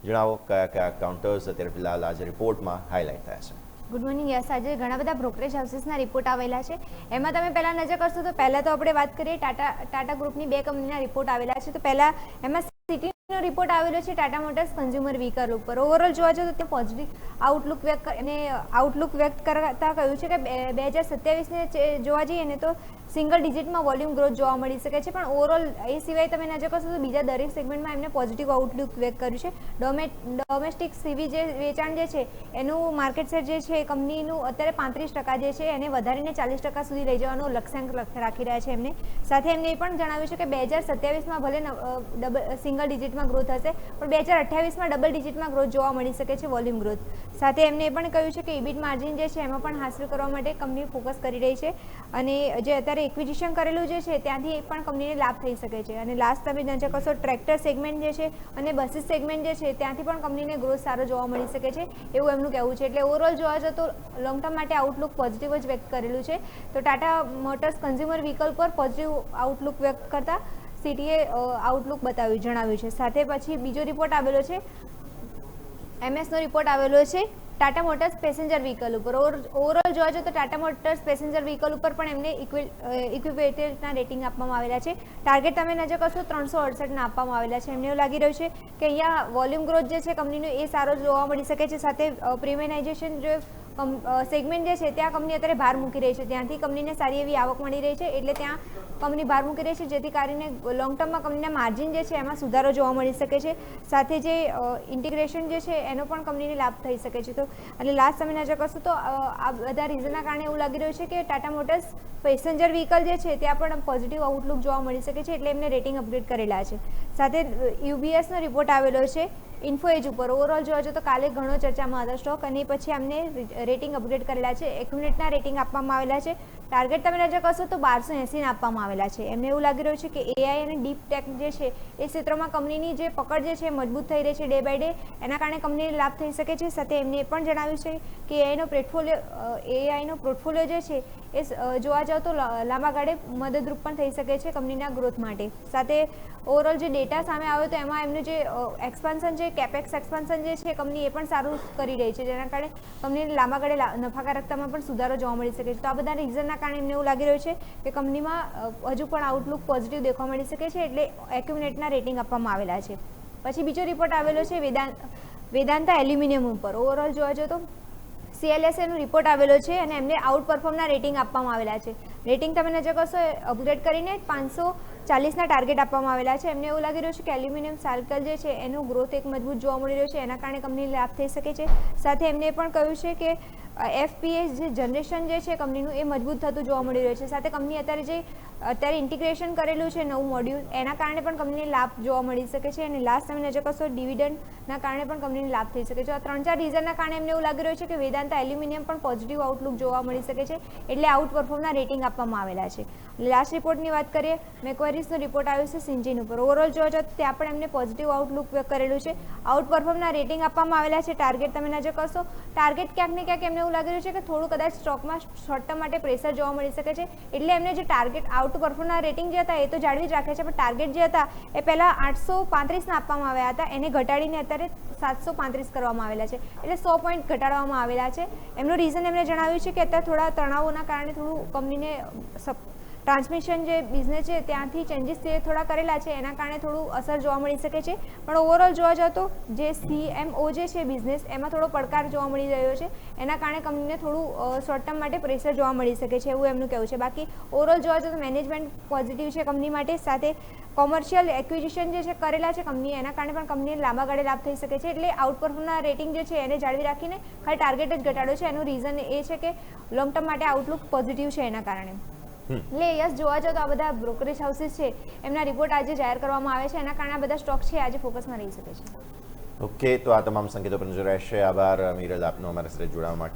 જણાવો કયા કયા કાઉન્ટર્સ અત્યારે ફિલહાલ આજે રિપોર્ટમાં હાઇલાઇટ થયા છે? Good morning. યસ, આજે ઘણા બધા બ્રોકરેજ હાઉસીસના રિપોર્ટ આવેલા છે. એમાં તમે પહેલાં નજર કરશો તો પહેલાં તો આપણે વાત કરીએ ટાટા ગ્રુપની 2 કંપનીના રિપોર્ટ આવેલા છે. તો પહેલાં એમાં સિટીનો રિપોર્ટ આવેલો છે ટાટા મોટર્સ કન્ઝ્યુમર વ્હીકલ ઉપર. ઓવરઓલ જોવા જઈએ તો તે પોઝિટિવ આઉટલુક વ્યક્ત કરતા કહ્યું છે કે 2027ને જોવા જઈએ ને તો સિંગલ ડિજિટમાં વોલ્યુમ ગ્રોથ જોવા મળી શકે છે. પણ ઓવરઓલ એ સિવાય તમે નજર કરશો તો બીજા દરેક સેગમેન્ટમાં એમને પોઝિટિવ આઉટલુક વ્યક્ત કર્યું છે. ડોમેસ્ટિક સીવી જે વેચાણ જે છે એનું માર્કેટ શેર જે છે એ કંપનીનું અત્યારે 35% જે છે એને વધારીને 40% સુધી લઈ જવાનો લક્ષ્યાંક રાખી રહ્યા છે એમને. સાથે એમને એ પણ જણાવ્યું છે કે 2027માં ભલે સિંગલ ડિજિટમાં ગ્રોથ હશે પણ 2028માં ડબલ ડિજિટમાં ગ્રોથ જોવા મળી શકે છે, વોલ્યુમ ગ્રોથ. સાથે એમને એ પણ કહ્યું છે કે ઇબિટ માર્જિન જે છે એમાં પણ હાંસલ કરવા માટે કંપની ફોકસ કરી રહી છે અને જે અત્યારે એક્વિઝિશન કરેલું જે છે ત્યાંથી પણ કંપનીને લાભ થઈ શકે છે. અને લાસ્ટ તમે નજર કરશો ટ્રેક્ટર સેગમેન્ટ જે છે અને બસીસ સેગમેન્ટ જે છે ત્યાંથી પણ કંપનીને ગ્રોથ સારો જોવા મળી શકે છે એવું એમનું કહેવું છે. એટલે ઓવરઓલ જોવા જઈએ તો લોંગ ટર્મ માટે આઉટલુક પોઝિટિવ જ વ્યક્ત કરેલું છે. તો ટાટા મોટર્સ કન્ઝ્યુમર વ્હીકલ પર પોઝિટિવ આઉટલુક વ્યક્ત કરતા સિટીએ આઉટલુક જણાવ્યું છે. સાથે પછી બીજો રિપોર્ટ આવેલો છે, એમએસનો રિપોર્ટ આવેલો છે ટાટા મોટર્સ પેસેન્જર વ્હીકલ ઉપર. ઓવરઓલ જોવા જઈએ તો ટાટા મોટર્સ પેસેન્જર વ્હીકલ ઉપર પણ એમને ઇક્વિટેડના રેટિંગ આપવામાં આવેલા છે. ટાર્ગેટ તમે નજર કરશો 368ના આપવામાં આવેલા છે. એમને એવું લાગી રહ્યું છે કે અહીંયા વોલ્યુમ ગ્રોથ જે છે કંપનીનો એ સારો જોવા મળી શકે છે. સાથે પ્રીમિયમાઇઝેશન જે સેગમેન્ટ જે છે ત્યાં કંપની અત્યારે ભાર મૂકી રહી છે, ત્યાંથી કંપનીને સારી એવી આવક મળી રહી છે એટલે ત્યાં કંપની ભાર મૂકી રહી છે, જેથી કરીને લોંગ ટર્મમાં કંપનીના માર્જિન જે છે એમાં સુધારો જોવા મળી શકે છે. સાથે જે ઇન્ટિગ્રેશન જે છે એનો પણ કંપનીને લાભ થઈ શકે છે. તો અને લાસ્ટ તમે નજર કરશો તો આ બધા રીઝનના કારણે એવું લાગી રહ્યું છે કે ટાટા મોટર્સ પેસેન્જર વ્હીકલ જે છે ત્યાં પણ પોઝિટિવ આઉટલુક જોવા મળી શકે છે એટલે એમને રેટિંગ અપગ્રેડ કરેલા છે. સાથે યુબીએસનો રિપોર્ટ આવેલો છે ઇન્ફોએજ ઉપર. ઓવરઓલ જોવા જઈએ તો કાલે ઘણો ચર્ચામાં હતો સ્ટોક અને પછી અમને રેટિંગ અપગ્રેડ કરેલા છે. એક્યુમિલેટના રેટિંગ આપવામાં આવેલા છે. ટાર્ગેટ તમે નજર કરશો તો 1280 આપવામાં આવેલા છે. એમને એવું લાગી રહ્યું છે કે એઆઈ અને ડીપ ટેક જે છે એ ક્ષેત્રમાં કંપનીની જે પકડ જે છે મજબૂત થઈ રહી છે ડે બાય ડે, એના કારણે કંપનીને લાભ થઈ શકે છે. સાથે એમને એ પણ જણાવ્યું છે કે એઆઈનો પોર્ટફોલિયો જે છે એ જોવા જાવ તો લાંબા ગાળે મદદરૂપ પણ થઈ શકે છે કંપનીના ગ્રોથ માટે. સાથે ઓવરઓલ જે ડેટા સામે આવ્યો તો એમાં એમનું જે એક્સપાન્શન છે, કેપેક્સ એક્સપાન્શન જે છે કંપની એ પણ સારું કરી રહી છે, જેના કારણે કંપનીને લાંબા ગાળે નફાકારકતામાં પણ સુધારો જોવા મળી શકે છે. તો આ બધા રીઝનના કારણે એમને એવું લાગી રહ્યું છે કે કંપનીમાં હજુ પણ આઉટલુક પોઝિટિવ દેખવા મળી શકે છે એટલે એક્યુમિલેટના રેટિંગ આપવામાં આવેલા છે. પછી બીજો રિપોર્ટ આવેલો છે વેદાંતા એલ્યુમિનિયમ ઉપર. ઓવરઓલ જોવા જઈએ તો CLSAનો રિપોર્ટ આવેલો છે અને એમને આઉટ પરફોર્મના રેટિંગ આપવામાં આવેલા છે. રેટિંગ તમે નજર કરશો અપગ્રેડ કરીને 540ના ટાર્ગેટ આપવામાં આવેલા છે. એમને એવું લાગી રહ્યું છે કે એલ્યુમિનિયમ સાયકલ જે છે એનો ગ્રોથ એક મજબૂત જોવા મળી રહ્યો છે, એના કારણે કંપનીને લાભ થઈ શકે છે. સાથે એમને એ પણ કહ્યું છે કે એફપીએસ જે જનરેશન જે છે કંપનીનું એ મજબૂત થતું જોવા મળી રહ્યું છે. સાથે કંપની અત્યારે ઇન્ટિગ્રેશન કરેલું છે નવું મોડ્યુલ, એના કારણે પણ કંપનીને લાભ જોવા મળી શકે છે. અને લાસ્ટ તમે નજર કરશો ડિવિડન્ડના કારણે પણ કંપનીને લાભ થઈ શકે છે. આ 3-4 રીઝનના કારણે એમને એવું લાગી રહ્યું છે કે વેદાંતા એલ્યુમિનિયમ પણ પોઝિટિવ આઉટલુક જોવા મળી શકે છે એટલે આઉટ પરફોર્મના રેટિંગ આપવામાં આવેલા છે. લાસ્ટ રિપોર્ટની વાત કરીએ, મેક્વેરીઝનો રિપોર્ટ આવ્યો છે સિન્જીન ઉપર. ઓવરઓલ જોવા જાવ ત્યાં પણ એમને પોઝિટિવ આઉટલુક કરેલું છે. આઉટ પરફોર્મના રેટિંગ આપવામાં આવેલા છે. ટાર્ગેટ તમે નજર કરશો, ટાર્ગેટ ક્યાંક ને ક્યાંક એમને એવું લાગી રહ્યું છે કે થોડું કદાચ સ્ટોકમાં શોર્ટ ટર્મ માટે પ્રેશર જોવા મળી શકે છે એટલે એમને જે ટાર્ગેટ આઉટ પરફોર્મના રેટિંગ જે હતા એ તો જાળવી જ રાખે છે, પણ ટાર્ગેટ જે હતા એ પહેલાં 835ના આપવામાં આવ્યા હતા, એને ઘટાડીને અત્યારે 735 કરવામાં આવેલા છે એટલે 100 પોઈન્ટ ઘટાડવામાં આવેલા છે. એમનું રીઝન એમણે જણાવ્યું છે કે અત્યારે થોડા તણાવોના કારણે થોડું કંપનીને ટ્રાન્સમિશન જે બિઝનેસ છે ત્યાંથી ચેન્જીસ થોડા કરેલા છે, એના કારણે થોડું અસર જોવા મળી શકે છે. પણ ઓવરઓલ જોવા જાવ તો જે CMO જે છે બિઝનેસ એમાં થોડો પડકાર જોવા મળી રહ્યો છે, એના કારણે કંપનીને થોડું શોર્ટ ટર્મ માટે પ્રેશર જોવા મળી શકે છે એવું એમનું કહેવું છે. બાકી ઓવરઓલ જોવા જાવ તો મેનેજમેન્ટ પોઝિટિવ છે કંપની માટે. સાથે કોમર્શિયલ એક્વિઝિશન જે છે કરેલા છે કંપનીએ, એના કારણે પણ કંપનીને લાંબા ગાળે લાભ થઈ શકે છે એટલે આઉટ પરફોર્મના રેટિંગ જે છે એને જાળવી રાખીને ખાલી ટાર્ગેટ જ ઘટાડ્યો છે. એનું રીઝન એ છે કે લોંગ ટર્મ માટે આઉટલુક પોઝિટિવ છે એના કારણે. એટલે યસ જોવા જાવ તો આ બધા બ્રોકરેજ હાઉસીસ છે એમના રિપોર્ટ આજે જાહેર કરવામાં આવે છે, એના કારણે આ બધા સ્ટોક છે આજે ફોકસમાં રહી શકે છે. ઓકે, તો આ તમામ સંકેતો પર નજર રહેશે. આભાર મીરલ આપનો અમારા સાથે જોડાવા માટે.